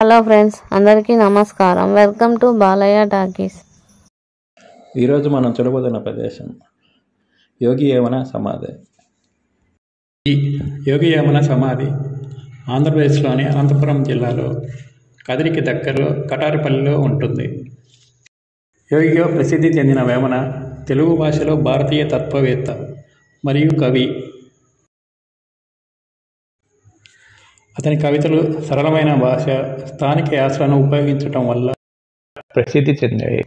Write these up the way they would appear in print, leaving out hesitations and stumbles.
Hello friends, అందరికీ నమస్కారం. Welcome to Balayya talkies. ఈరోజు మనం చూడబోతున్న ప్రదేశం యోగి వేమన సమాధి. ఈ యోగి వేమన సమాధి ఆంధ్రప్రదేశ్లోని అనంతపురం జిల్లాలో కదిరికి దగ్గరలో కటారిపల్లిలో ఉంటుంది. యోగిగా ప్రసిద్ధి చెందిన వేమన తెలుగు భాషలో భారతీయ తత్వవేత్త మరియు కవి. అతని కవితలు సరళమైన భాష, స్థానిక యాసలను ఉపయోగించటం వల్ల ప్రసిద్ధి చెందాయి.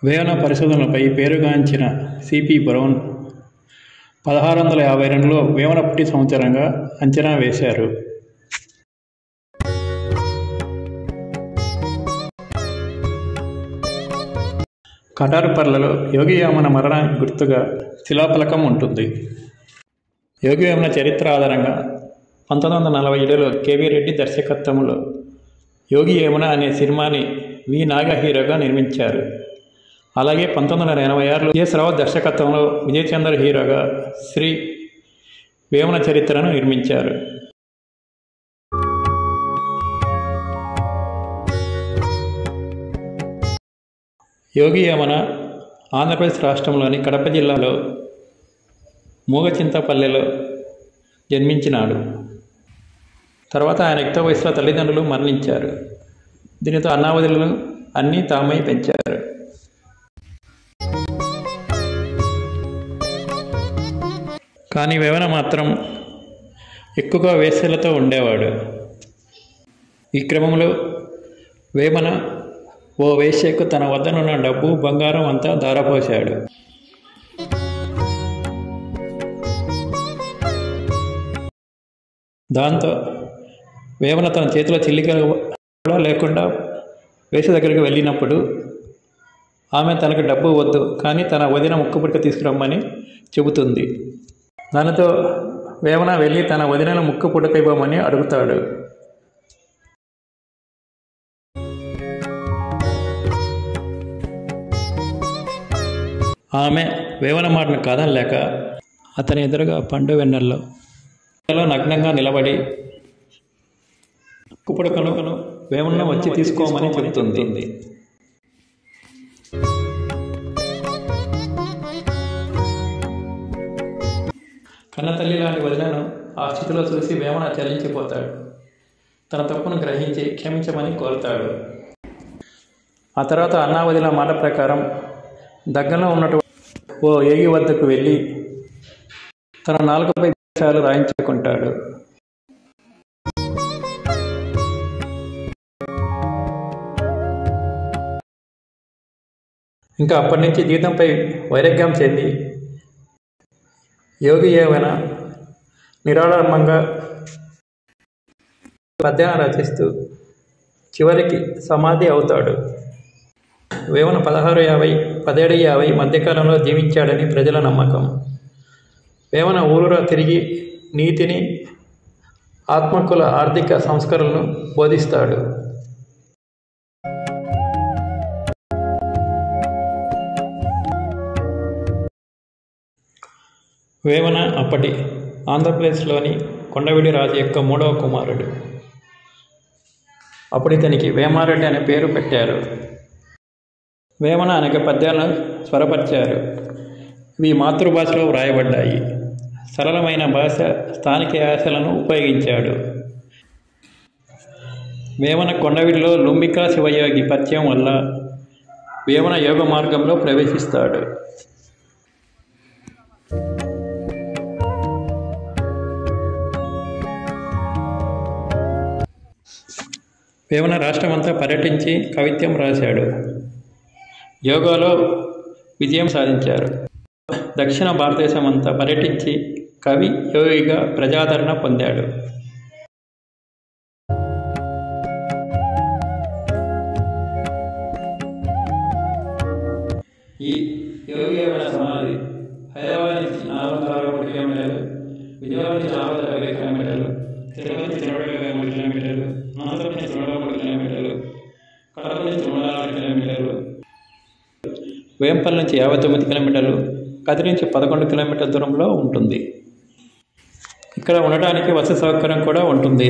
వేమన పరిశోధనలపై పేరుగాంచిన సిపి బ్రౌన్ 1652లో వేమన పుట్టి సంవత్సరంగా అంచనా వేశారు. కటారుపర్లలో యోగి వేమన మరణానికి గుర్తుగా శిలాఫలకం ఉంటుంది. యోగి వేమన చరిత్ర ఆధారంగా 1947లో కేవీ రెడ్డి దర్శకత్వంలో యోగి వేమన అనే సినిమాని వి నాగ హీరోగా నిర్మించారు. అలాగే 1986లో ఎస్ రావు దర్శకత్వంలో విజయ్ చంద్ర హీరోగా శ్రీ వేమన చరిత్రను నిర్మించారు. యోగి వేమన ఆంధ్రప్రదేశ్ రాష్ట్రంలోని కడప జిల్లాలో మూగచింతపల్లెలో జన్మించినాడు. తర్వాత ఆయన యుక్త వయసులో తల్లిదండ్రులు మరణించారు. దీనితో అన్నావధులను అన్నీ తామై పెంచారు. కానీ వేమన మాత్రం ఎక్కువగా వేశ్యలతో ఉండేవాడు. ఈ క్రమంలో వేమన ఓ వేశ్యకు తన వద్దనున్న డబ్బు, బంగారం అంతా ధారపోశాడు. దాంతో వేమన తన చేతిలో చిల్లికలు కూడా లేకుండా వేశ్య దగ్గరికి వెళ్ళినప్పుడు ఆమె తనకు డబ్బు వద్దు, కానీ తన వదిన ముక్కుపుడక తీసుకురమ్మని చెబుతుంది. దానితో వేమన వెళ్ళి తన వదినను ముక్కు పుడక ఇవ్వమని అడుగుతాడు. ఆమె వేమన మాటను కాదనలేక అతని ఎదురుగా పండు వెన్నెల్లో నగ్నంగా నిలబడి ముక్కుపుడకను వేమన వచ్చి తీసుకోమని చెబుతుంది. కన్నతల్లి లాంటి వదినను ఆ స్థితిలో చూసి వేమన చలించిపోతాడు. తన తప్పును గ్రహించి క్షమించమని కోరుతాడు. ఆ తర్వాత అన్నావదిల మాట ప్రకారం దగ్గరలో ఉన్నటువంటి ఓ యోగి వద్దకు వెళ్ళి తన నాలుకపై దేశాలు రాయించుకుంటాడు. ఇంకా అప్పటి నుంచి జీవితంపై వైరాగ్యం చెంది యోగి వేమన నిరాడంబరంగా పద్యాన్ని రచిస్తూ చివరికి సమాధి అవుతాడు. వేమన 1650-1750 మధ్యకాలంలో జీవించాడని ప్రజల నమ్మకం. వేమన ఊరూరా తిరిగి నీతిని, ఆత్మకుల ఆర్థిక సంస్కరణలను బోధిస్తాడు. వేమన అప్పటి ఆంధ్రప్రదేశ్లోని కొండవీడి రాజు యొక్క 3వ కుమారుడు. అప్పుడు ఇతనికి వేమారెడ్డి అనే పేరు పెట్టారు. వేమన అనేక పద్యాలను స్వరపరిచారు. ఇవి మాతృభాషలో వ్రాయబడ్డాయి. సరళమైన భాష, స్థానిక యాసలను ఉపయోగించాడు. వేమన కొండవీడిలో లుంబికా శివయోగి పరిచయం వల్ల వేమన యోగ మార్గంలో ప్రవేశిస్తాడు. వేమన రాష్ట్రమంతా పర్యటించి కవిత్వం రాశాడు. యోగాలో విజయం సాధించారు. దక్షిణ భారతదేశం అంతా పర్యటించి కవి, యోగిగా ప్రజాదరణ పొందాడు. ఈ యోగి వేమన సమాధి హైదరాబాద్ నుంచి 463 కిలోమీటర్లు, విజయవాడ నుంచి 450 కిలోమీటర్లు, తిరుపతి నుంచి 123 కిలోమీటర్లు, అనంతపురం నుంచి 103 కిలోమీటర్లు, కడప నుంచి 106 కిలోమీటర్లు, వేంపల్లి నుంచి 59 కిలోమీటర్లు, కదిరి నుంచి 11 కిలోమీటర్ల దూరంలో ఉంటుంది. ఇక్కడ ఉండటానికి వసతి సౌకర్యం కూడా ఉంటుంది.